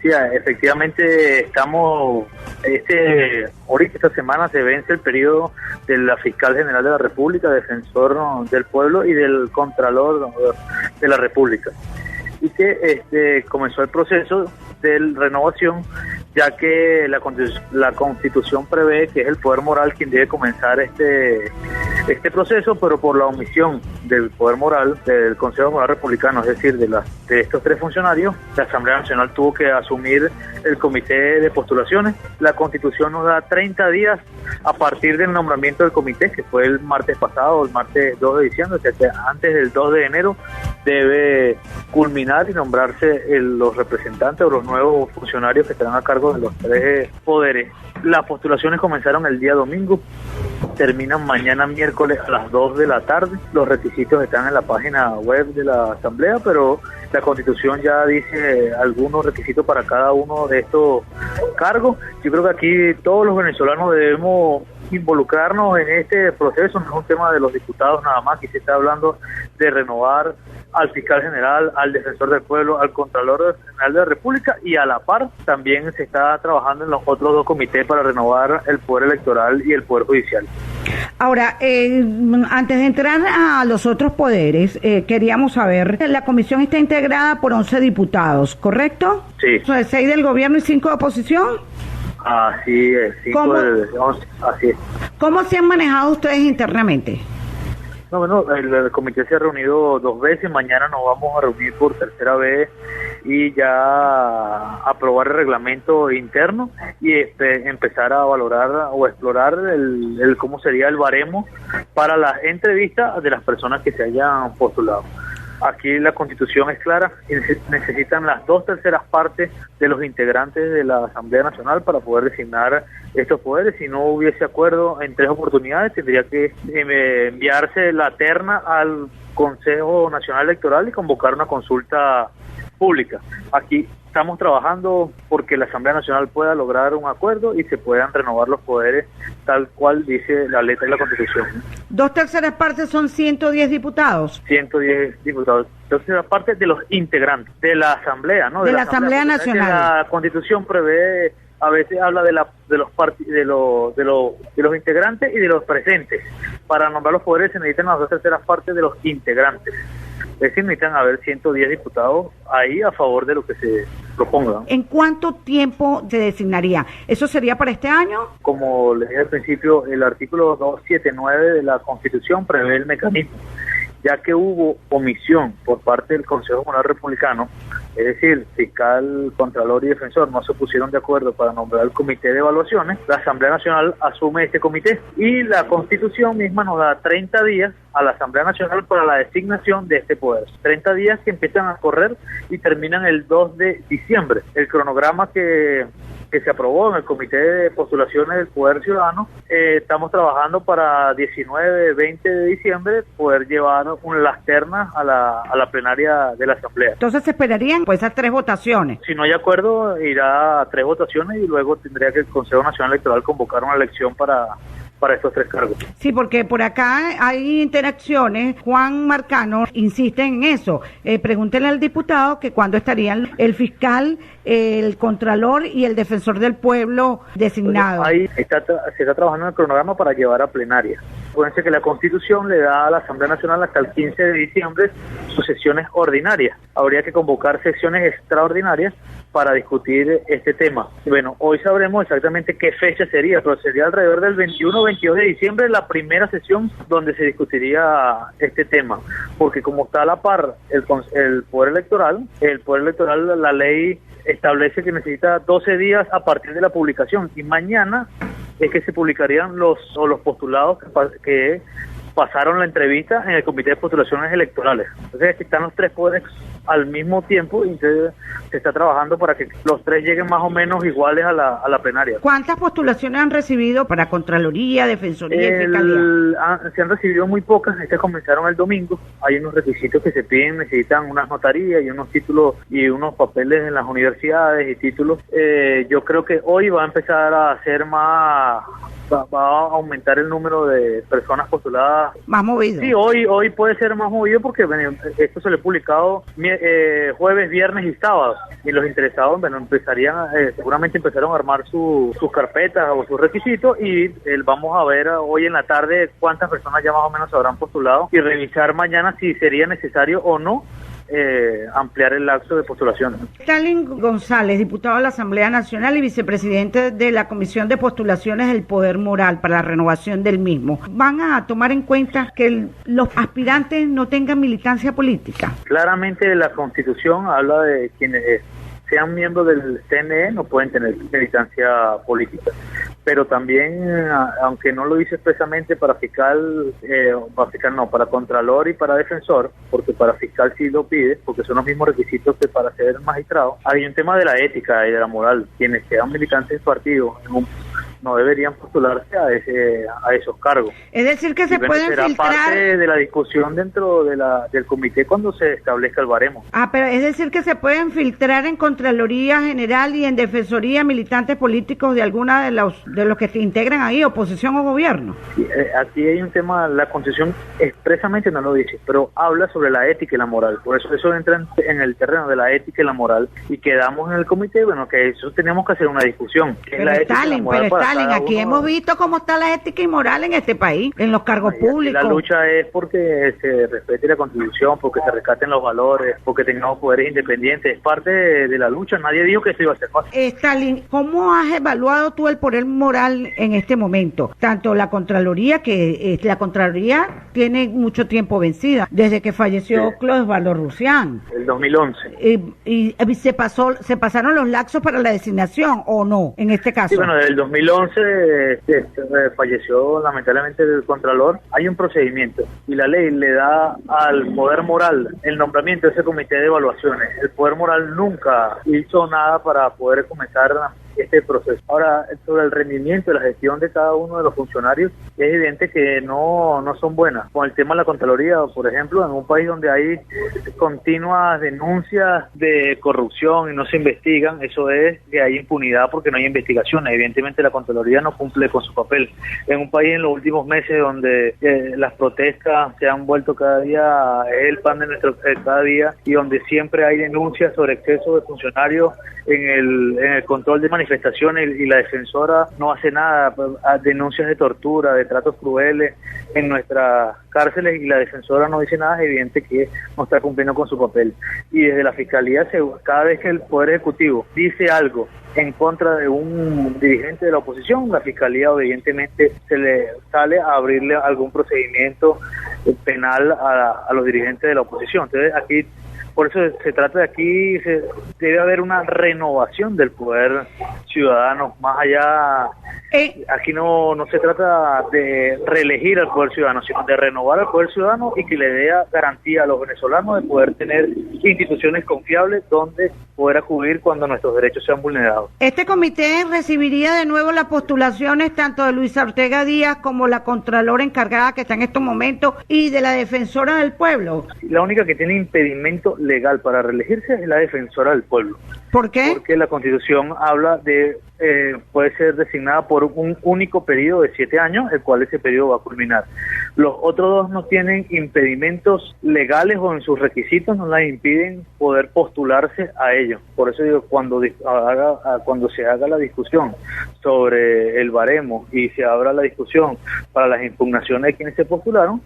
Sí, efectivamente ahorita esta semana se vence el periodo de la Fiscal General de la República, Defensor del Pueblo y del Contralor de la República. Y que comenzó el proceso de renovación, ya que la Constitución prevé que es el Poder Moral quien debe comenzar este proceso, pero por la omisión del Poder Moral, del Consejo Moral Republicano, es decir, de estos tres funcionarios, la Asamblea Nacional tuvo que asumir el comité de postulaciones. La Constitución nos da 30 días a partir del nombramiento del comité, que fue el martes pasado, el martes 2 de diciembre, o sea que antes del 2 de enero debe culminar y nombrarse los representantes o los nuevos funcionarios que estarán a cargo de los tres poderes. Las postulaciones comenzaron el día domingo, terminan mañana miércoles a las 2 de la tarde. Los requisitos están en la página web de la Asamblea, pero la Constitución ya dice algunos requisitos para cada uno de estos cargos. Yo creo que aquí todos los venezolanos debemos involucrarnos en este proceso, no es un tema de los diputados nada más, que se está hablando de renovar al fiscal general, al defensor del pueblo, al contralor general de la República, y a la par también se está trabajando en los otros dos comités para renovar el poder electoral y el poder judicial. Ahora, antes de entrar a los otros poderes, queríamos saber, la comisión está integrada por 11 diputados, ¿correcto? Sí. 6 del gobierno y 5 de oposición. Así es, 5 de 11, así es. ¿Cómo se han manejado ustedes internamente? No, bueno, el comité se ha reunido 2 veces, mañana nos vamos a reunir por tercera vez y ya aprobar el reglamento interno y empezar a valorar o explorar el cómo sería el baremo para las entrevistas de las personas que se hayan postulado. Aquí la Constitución es clara, necesitan las 2/3 partes de los integrantes de la Asamblea Nacional para poder designar estos poderes. Si no hubiese acuerdo en 3 oportunidades, tendría que enviarse la terna al Consejo Nacional Electoral y convocar una consulta pública. Aquí estamos trabajando porque la Asamblea Nacional pueda lograr un acuerdo y se puedan renovar los poderes tal cual dice la letra de la Constitución. 2/3 partes son 110 diputados. 110 diputados. 2/3 partes de los integrantes de la Asamblea, ¿no? De la Asamblea Nacional. La Constitución prevé, a veces habla de los integrantes y de los presentes. Para nombrar los poderes se necesitan las 2/3 partes de los integrantes. Es decir, necesitan haber 110 diputados ahí a favor de lo que se proponga. ¿En cuánto tiempo se designaría? ¿Eso sería para este año? Como les dije al principio, el artículo 279 de la Constitución prevé el mecanismo. Ya que hubo omisión por parte del Consejo Moral Republicano, es decir, fiscal, contralor y defensor no se pusieron de acuerdo para nombrar el comité de evaluaciones, la Asamblea Nacional asume este comité y la Constitución misma nos da 30 días a la Asamblea Nacional para la designación de este poder. 30 días que empiezan a correr y terminan el 2 de diciembre. El cronograma que se aprobó en el Comité de Postulaciones del Poder Ciudadano, estamos trabajando para 19, 20 de diciembre poder llevar las ternas a la plenaria de la Asamblea. Entonces se esperarían pues a 3 votaciones. Si no hay acuerdo, irá a 3 votaciones y luego tendría que el Consejo Nacional Electoral convocar una elección para estos 3 cargos. Sí, porque por acá hay interacciones. Juan Marcano insiste en eso. Pregúntele al diputado que cuándo estarían el fiscal, el contralor y el defensor del pueblo designados. Ahí se está trabajando en el cronograma para llevar a plenaria. Acuérdense que la Constitución le da a la Asamblea Nacional hasta el 15 de diciembre sus sesiones ordinarias. Habría que convocar sesiones extraordinarias para discutir este tema. Bueno, hoy sabremos exactamente qué fecha sería, pero sería alrededor del 21 o 22 de diciembre la primera sesión donde se discutiría este tema, porque como está a la par el Poder Electoral, la ley establece que necesita 12 días a partir de la publicación y mañana es que se publicarían los postulados que pasaron la entrevista en el Comité de Postulaciones Electorales. Entonces están los 3 poderes al mismo tiempo y se está trabajando para que los 3 lleguen más o menos iguales a la plenaria. ¿Cuántas postulaciones han recibido para Contraloría, Defensoría y Fiscalía? Se han recibido muy pocas, estas comenzaron el domingo. Hay unos requisitos que se piden, necesitan unas notarías y unos títulos y unos papeles en las universidades y títulos. Yo creo que hoy va a empezar a ser más va a aumentar el número de personas postuladas. Más movido. Sí, hoy puede ser más movido porque esto se le ha publicado jueves, viernes y sábado, y los interesados seguramente empezaron a armar sus carpetas o sus requisitos, y vamos a ver hoy en la tarde cuántas personas ya más o menos se habrán postulado y revisar mañana si sería necesario o no ampliar el lapso de postulaciones. Stalin González, diputado de la Asamblea Nacional y vicepresidente de la Comisión de Postulaciones del Poder Moral para la renovación del mismo. ¿Van a tomar en cuenta que los aspirantes no tengan militancia política? Claramente la Constitución habla de quienes sean miembros del CNE no pueden tener militancia política, pero también, aunque no lo dice expresamente para para contralor y para defensor, porque para fiscal sí lo pide, porque son los mismos requisitos que para ser magistrado, hay un tema de la ética y de la moral. Quienes sean militantes del partido no deberían postularse a esos cargos. Es decir, que se pueden será filtrar... parte de la discusión dentro del comité cuando se establezca el baremo. Pero es decir, que se pueden filtrar en Contraloría General y en Defensoría militantes políticos de alguna de los que se integran ahí, oposición o gobierno. Aquí hay un tema, la Constitución expresamente no lo dice, pero habla sobre la ética y la moral. Por eso entra en el terreno de la ética y la moral, y quedamos en el comité, que eso tenemos que hacer una discusión. Pero Stalin, aquí hemos visto cómo está la ética y moral en este país, en los cargos públicos. La lucha es porque se respete la Constitución, porque se rescaten los valores, porque tengamos poderes independientes. Es parte de la lucha. Nadie dijo que eso iba a ser fácil. Stalin, ¿cómo has evaluado tú el poder moral en este momento? Tanto la Contraloría, que la Contraloría tiene mucho tiempo vencida, desde que falleció Claudio Osvaldo Rufián. El 2011. Y se pasaron los lapsos para la designación, ¿o no, en este caso? Sí, bueno, desde el 2011 falleció lamentablemente el Contralor. Hay un procedimiento y la ley le da al poder moral el nombramiento de ese comité de evaluaciones. El poder moral nunca hizo nada para poder comenzar este proceso. Ahora, sobre el rendimiento y la gestión de cada uno de los funcionarios, es evidente que no son buenas. Con el tema de la Contraloría, por ejemplo, en un país donde hay continuas denuncias de corrupción y no se investigan, eso es que hay impunidad porque no hay investigaciones. Evidentemente la Contraloría no cumple con su papel. En un país en los últimos meses donde las protestas se han vuelto cada día el pan de nuestro cada día, y donde siempre hay denuncias sobre exceso de funcionarios en el control de manifestaciones, y la defensora no hace nada, denuncias de tortura, de tratos crueles en nuestras cárceles, y la defensora no dice nada, es evidente que no está cumpliendo con su papel. Y desde la Fiscalía, cada vez que el Poder Ejecutivo dice algo en contra de un dirigente de la oposición, la Fiscalía evidentemente se le sale a abrirle algún procedimiento penal a los dirigentes de la oposición. Entonces aquí, por eso se trata de aquí, debe haber una renovación del poder ciudadano, más allá. Aquí no se trata de reelegir al poder ciudadano, sino de renovar al poder ciudadano y que le dé garantía a los venezolanos de poder tener instituciones confiables donde poder acudir cuando nuestros derechos sean vulnerados. ¿Este comité recibiría de nuevo las postulaciones tanto de Luisa Ortega Díaz como la Contralora encargada que está en estos momentos y de la Defensora del Pueblo? La única que tiene impedimento legal para reelegirse es la Defensora del Pueblo. ¿Por qué? Porque la Constitución habla de puede ser designada por un único periodo de 7 años, el cual ese periodo va a culminar. Los otros dos no tienen impedimentos legales o en sus requisitos no les impiden poder postularse a ellos. Por eso digo, cuando se haga la discusión sobre el baremo y se abra la discusión para las impugnaciones de quienes se postularon,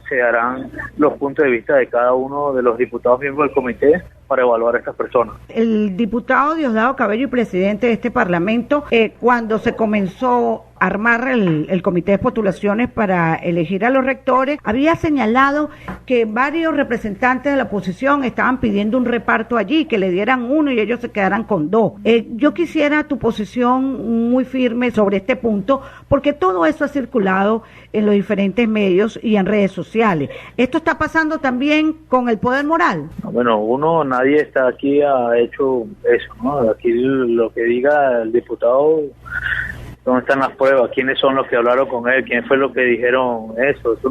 se darán los puntos de vista de cada uno de los diputados miembros del comité para evaluar a estas personas. El diputado Diosdado Cabello y presidente de este Parlamento, cuando se comenzó a armar el comité de postulaciones para elegir a los rectores, había señalado que varios representantes de la oposición estaban pidiendo un reparto allí, que le dieran uno y ellos se quedaran con 2. Yo quisiera tu posición muy firme sobre este punto, porque todo eso ha circulado en los diferentes medios y en redes sociales. ¿Esto está pasando también con el poder moral? Bueno, nadie está aquí ha hecho eso, ¿no? Aquí lo que diga el diputado, ¿dónde están las pruebas? ¿Quiénes son los que hablaron con él? ¿Quién fue lo que dijeron eso? Eso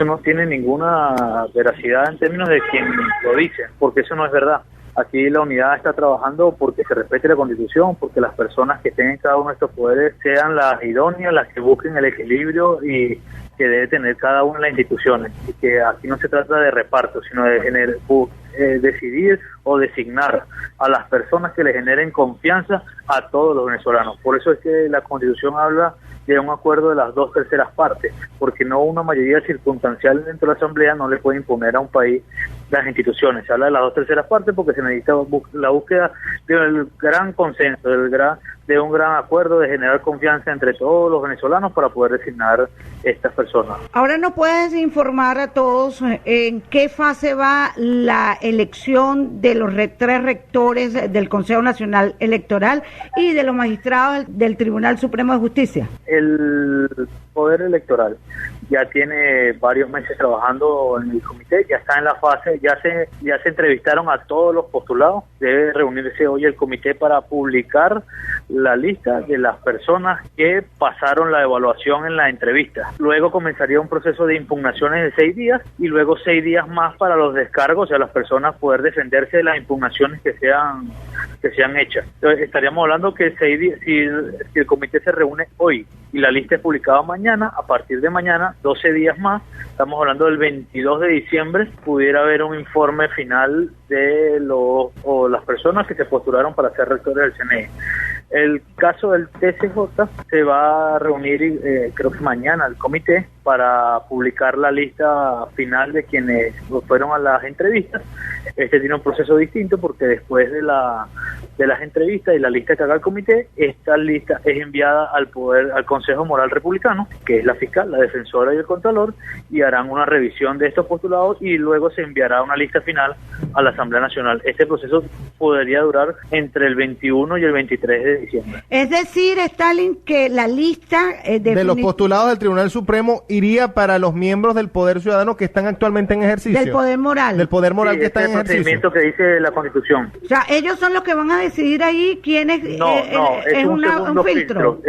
no tiene ninguna veracidad en términos de quien lo dice, porque eso no es verdad. Aquí la unidad está trabajando porque se respete la Constitución, porque las personas que estén en cada uno de estos poderes sean las idóneas, las que busquen el equilibrio y que debe tener cada una de las instituciones, y que aquí no se trata de reparto, sino de decidir o designar a las personas que le generen confianza a todos los venezolanos. Por eso es que la Constitución habla de un acuerdo de las 2/3 partes, porque no una mayoría circunstancial dentro de la Asamblea no le puede imponer a un país las instituciones. Se habla de las 2/3 partes porque se necesita la búsqueda del gran consenso, de un gran acuerdo, de generar confianza entre todos los venezolanos para poder designar estas personas. Ahora, ¿no puedes informar a todos en qué fase va la elección de los 3 rectores del Consejo Nacional Electoral y de los magistrados del Tribunal Supremo de Justicia? El Poder Electoral ya tiene varios meses trabajando en el comité, ya está en la fase, ya se entrevistaron a todos los postulados. Debe reunirse hoy el comité para publicar la lista de las personas que pasaron la evaluación en la entrevista. Luego comenzaría un proceso de impugnaciones de 6 días y luego 6 días más para los descargos, o sea, las personas poder defenderse de las impugnaciones que sean hechas. Entonces, estaríamos hablando que 6 días, si el comité se reúne hoy y la lista es publicada mañana, a partir de mañana, 12 días más, estamos hablando del 22 de diciembre, pudiera haber un informe final de las personas que se postularon para ser rectores del CNE. El caso del TCJ se va a reunir, creo que mañana, el comité para publicar la lista final de quienes fueron a las entrevistas. Este tiene un proceso distinto porque después de las entrevistas y la lista que haga el comité, esta lista es enviada al Consejo Moral Republicano, que es la fiscal, la defensora y el contralor, y harán una revisión de estos postulados y luego se enviará una lista final a la Asamblea Nacional. Este proceso podría durar entre el 21 y el 23 de diciembre. Es decir, Stalin, que la lista de los postulados del Tribunal Supremo iría para los miembros del Poder Ciudadano que están actualmente en ejercicio. Del Poder Moral. Del Poder Moral, sí, que está en ejercicio. Es el procedimiento que dice la Constitución. O sea, ellos son los que van a decidir ahí quiénes. No, es un segundo filtro.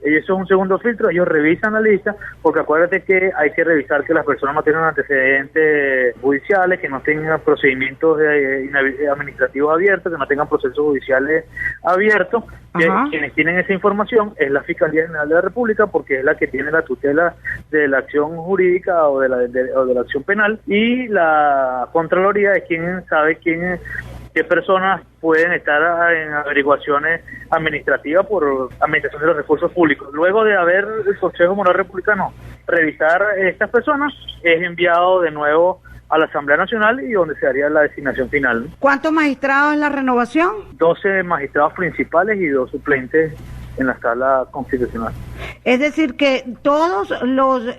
Ellos son un segundo filtro, ellos revisan la lista, porque acuérdate que hay que revisar que las personas no tengan antecedentes judiciales, que no tengan procedimientos administrativos abiertos, que no tengan procesos judiciales abiertos. Quienes tienen esa información es la Fiscalía General de la República, porque es la que tiene la tutela de la acción jurídica o de la acción penal, y la Contraloría es quien sabe qué personas pueden estar en averiguaciones administrativas por administración de los recursos públicos. Luego de haber el Consejo Moral Republicano revisar estas personas, es enviado de nuevo a la Asamblea Nacional y donde se haría la designación final. ¿Cuántos magistrados en la renovación? 12 magistrados principales y 2 suplentes en la sala constitucional. Es decir, que todos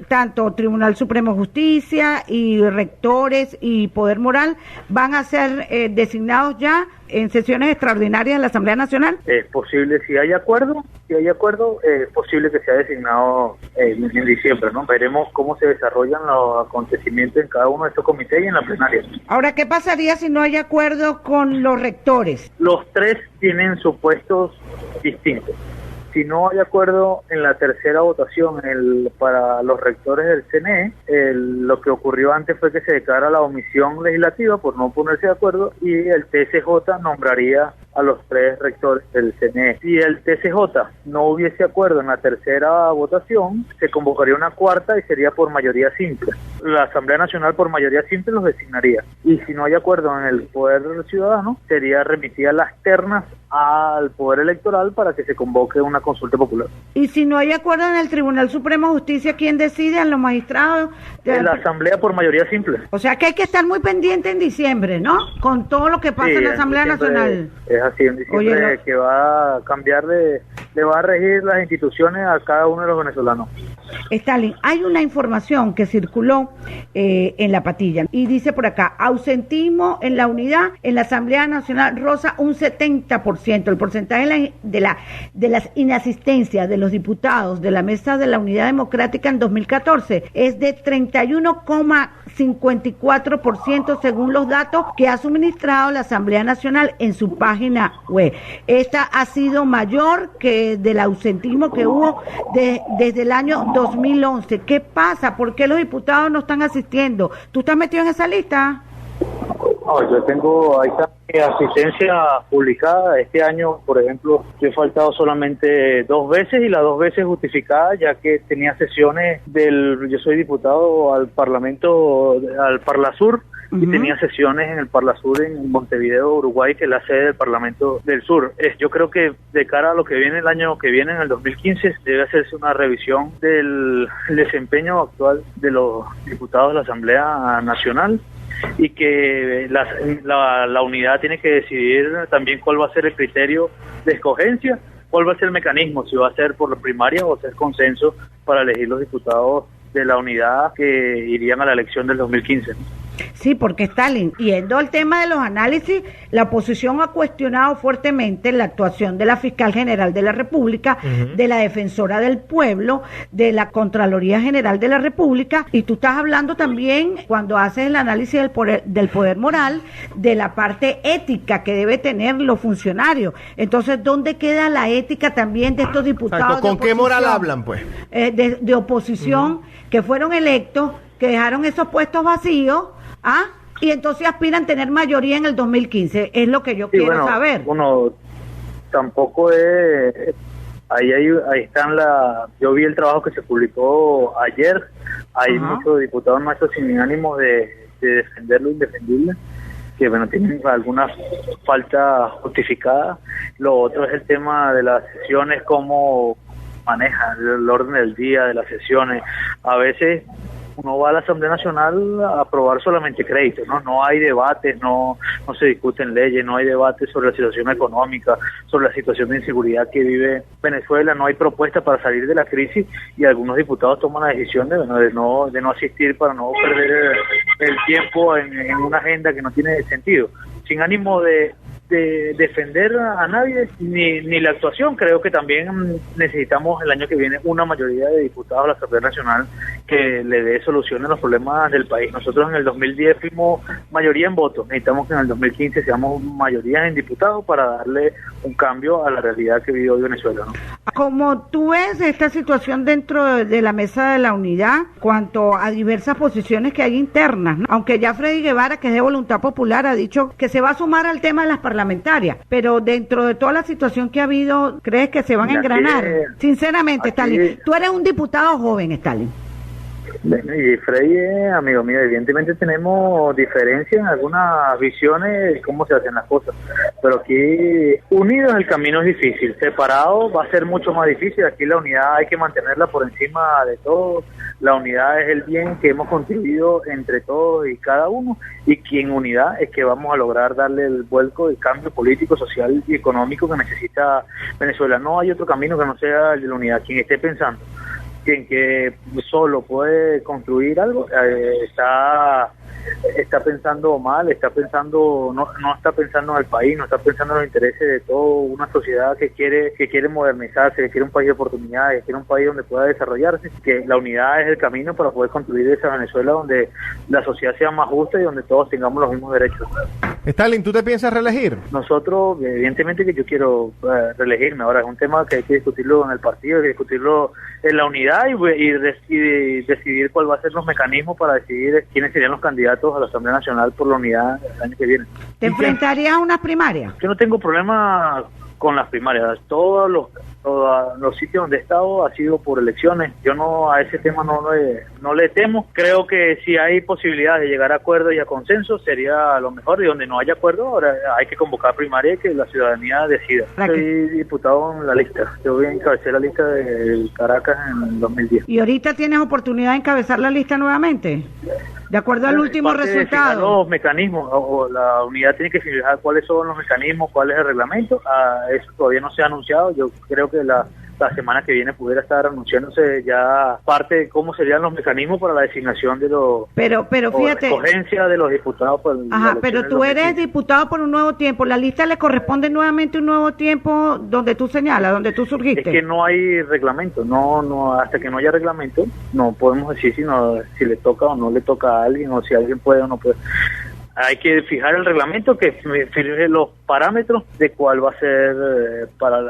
tanto Tribunal Supremo de Justicia y rectores y Poder Moral van a ser designados ya en sesiones extraordinarias de la Asamblea Nacional. Es posible, si hay acuerdo, es posible que sea designado en diciembre, ¿no? Veremos cómo se desarrollan los acontecimientos en cada uno de estos comités y en la plenaria. Ahora, ¿qué pasaría si no hay acuerdo con los rectores? Los 3 tienen supuestos distintos. Si no hay acuerdo en la tercera votación para los rectores del CNE, lo que ocurrió antes fue que se declara la omisión legislativa por no ponerse de acuerdo y el TCJ nombraría a los 3 rectores del CNE. Si el TCJ no hubiese acuerdo en la tercera votación, se convocaría una cuarta y sería por mayoría simple. La Asamblea Nacional por mayoría simple los designaría. Y si no hay acuerdo en el Poder Ciudadano, sería remitida las ternas al Poder Electoral para que se convoque una consulta popular. Y si no hay acuerdo en el Tribunal Supremo de Justicia, ¿quién decide? ¿A los magistrados? En la Asamblea por mayoría simple. O sea que hay que estar muy pendiente en diciembre, ¿no? Con todo lo que pasa en la Asamblea Nacional. Es así, en diciembre que va a cambiar le va a regir las instituciones a cada uno de los venezolanos. Stalin, hay una información que circuló en La Patilla y dice por acá, ausentismo en la unidad en la Asamblea Nacional roza un 70%. El porcentaje de las inasistencias de los diputados de la Mesa de la Unidad Democrática en 2014 es de 31,54% según los datos que ha suministrado la Asamblea Nacional en su página web. Esta ha sido mayor que del ausentismo que hubo desde el año 2011. ¿Qué pasa? ¿Por qué los diputados no están asistiendo? ¿Tú estás metido en esa lista? No, yo tengo, ahí está Asistencia publicada. Este año, por ejemplo, yo he faltado solamente 2 veces y las 2 veces justificadas, ya que tenía sesiones yo soy diputado al Parlamento, al Parlasur, y tenía sesiones en el Parlasur en Montevideo, Uruguay, que es la sede del Parlamento del Sur. Yo creo que de cara a lo que viene el año que viene, en el 2015, debe hacerse una revisión del desempeño actual de los diputados de la Asamblea Nacional, y que la unidad tiene que decidir también cuál va a ser el criterio de escogencia, cuál va a ser el mecanismo, si va a ser por la primaria o ser consenso para elegir los diputados de la unidad que irían a la elección del 2015. Sí, porque Stalin, yendo al tema de los análisis, la oposición ha cuestionado fuertemente la actuación de la Fiscal General de la República, de la Defensora del Pueblo, de la Contraloría General de la República, y tú estás hablando también, cuando haces el análisis del poder moral, de la parte ética que debe tener los funcionarios. Entonces, ¿dónde queda la ética también de estos diputados? Exacto. ¿Con qué moral hablan, pues? De oposición, que fueron electos, que dejaron esos puestos vacíos, y entonces aspiran a tener mayoría en el 2015, es lo que yo quiero saber. Bueno, tampoco es, ahí están yo vi el trabajo que se publicó ayer, hay muchos diputados nuestros sin ánimo de defender lo indefendible, que bueno, tienen alguna falta justificada. Lo otro es el tema de las sesiones, cómo maneja el orden del día de las sesiones. A veces uno va a la Asamblea Nacional a aprobar solamente créditos, no hay debates, no se discuten leyes, no hay debates sobre la situación económica, sobre la situación de inseguridad que vive Venezuela, no hay propuestas para salir de la crisis, y algunos diputados toman la decisión de no asistir para no perder el tiempo en una agenda que no tiene sentido, sin ánimo de defender a nadie ni la actuación. Creo que también necesitamos el año que viene una mayoría de diputados a la Asamblea Nacional que le dé solución a los problemas del país. Nosotros en el 2010 fuimos mayoría en votos, necesitamos que en el 2015 seamos mayoría en diputados para darle un cambio a la realidad que vive hoy Venezuela, ¿no? Como tú ves esta situación dentro de la mesa de la unidad, cuanto a diversas posiciones que hay internas, ¿no? Aunque ya Freddy Guevara, que es de Voluntad Popular, ha dicho que se va a sumar al tema de las parlamentarias, pero dentro de toda la situación que ha habido, ¿crees que se van a engranar? Sinceramente, Stalin, tú eres un diputado joven, Stalin. Y Freddy, amigo mío, evidentemente tenemos diferencias en algunas visiones de cómo se hacen las cosas, pero aquí unidos el camino es difícil, separado va a ser mucho más difícil. Aquí la unidad hay que mantenerla por encima de todo, la unidad es el bien que hemos construido entre todos y cada uno, y que en unidad es que vamos a lograr darle el vuelco, el cambio político, social y económico que necesita Venezuela. No hay otro camino que no sea el de la unidad. Quien esté pensando que solo puede construir algo, está pensando mal, no está pensando en el país, no está pensando en los intereses de toda una sociedad que quiere modernizarse, que quiere un país de oportunidades, que quiere un país donde pueda desarrollarse, que la unidad es el camino para poder construir esa Venezuela donde la sociedad sea más justa y donde todos tengamos los mismos derechos. Stalin, ¿tú te piensas reelegir? Nosotros, evidentemente que yo quiero reelegirme. Ahora es un tema que hay que discutirlo en el partido, hay que discutirlo en la unidad y decidir cuál va a ser los mecanismos para decidir quiénes serían los candidatos a la Asamblea Nacional por la unidad el año que viene. ¿Te enfrentarías a unas primarias? Yo no tengo problema con las primarias. Todos los sitios donde he estado ha sido por elecciones. Yo no a ese tema no le temo. Creo que si hay posibilidad de llegar a acuerdos y a consenso sería lo mejor, y donde no haya acuerdo ahora hay que convocar primaria y que la ciudadanía decida. Soy diputado en la lista. Yo encabecé la lista de Caracas en el 2010. ¿Y ahorita tienes oportunidad de encabezar la lista nuevamente? De acuerdo al último resultado. Los mecanismos, o la unidad tiene que fijar cuáles son los mecanismos, cuál es el reglamento. Eso todavía no se ha anunciado. Yo creo que la semana que viene pudiera estar anunciándose ya parte de cómo serían los mecanismos para la designación de los pero fíjate, la escogencia de los diputados. Pero tú eres diputado por un nuevo tiempo. ¿La lista le corresponde nuevamente un nuevo tiempo donde tú señalas, donde tú surgiste? Es que no hay reglamento, no hasta que no haya reglamento no podemos decir si le toca o no le toca a alguien, o si alguien puede o no puede. Hay que fijar el reglamento que fije los parámetros de cuál va a ser para